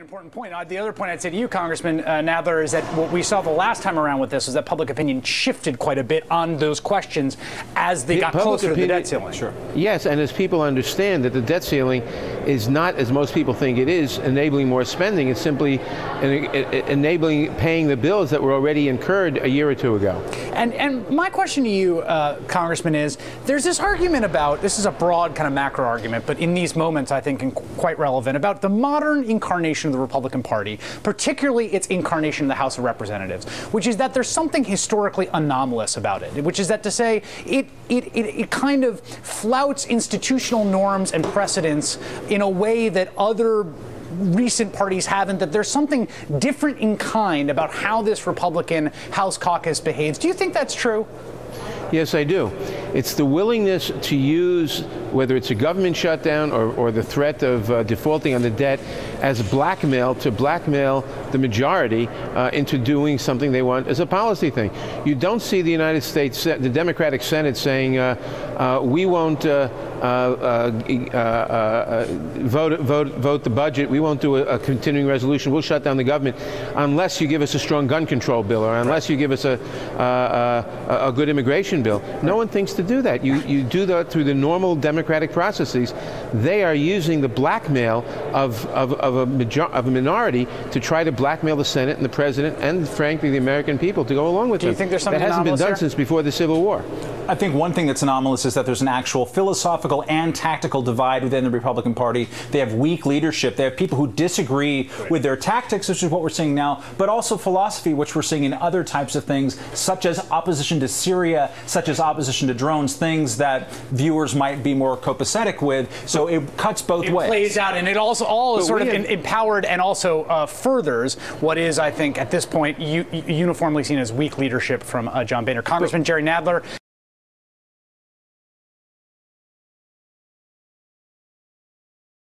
An important point. The other point I'd say to you, Congressman Nadler, is that what we saw the last time around with this is that public opinion shifted quite a bit on those questions as they got closer to the debt ceiling. Sure. Yes, and as people understand that the debt ceiling is not, as most people think it is, enabling more spending. It's simply enabling paying the bills that were already incurred a year or two ago. And my question to you, Congressman, is there's this argument about, this is a broad kind of macro argument, but in these moments I think quite relevant, about the modern incarnation of the Republican Party, particularly its incarnation in the House of Representatives, which is that there's something historically anomalous about it, which is that to say it kind of flouts institutional norms and precedents in a way that other recent parties haven't, that there's something different in kind about how this Republican House caucus behaves. Do you think that's true? Yes, I do. It's the willingness to use, whether it's a government shutdown or the threat of defaulting on the debt, as blackmail to blackmail the majority into doing something they want as a policy thing. You don't see the United States, the Democratic Senate saying, we won't vote the budget, we won't do a continuing resolution, we'll shut down the government unless you give us a strong gun control bill or unless you give us a good immigration bill. No one thinks to do that. You do that through the normal democratic processes. They are using the blackmail of a minority to try to blackmail the Senate and the President and, frankly, the American people to go along with them. Do you think there's something that hasn't been done here? since before the Civil War? I think one thing that's anomalous is that there's an actual philosophical and tactical divide within the Republican Party. They have weak leadership. They have people who disagree with their tactics, which is what we're seeing now, but also philosophy, which we're seeing in other types of things, such as opposition to Syria, such as opposition to drones, things that viewers might be more copacetic with. So it cuts both ways. It plays out, and it also all is sort of empowered and also furthers what is, I think, at this point, uniformly seen as weak leadership from John Boehner. Congressman Jerry Nadler.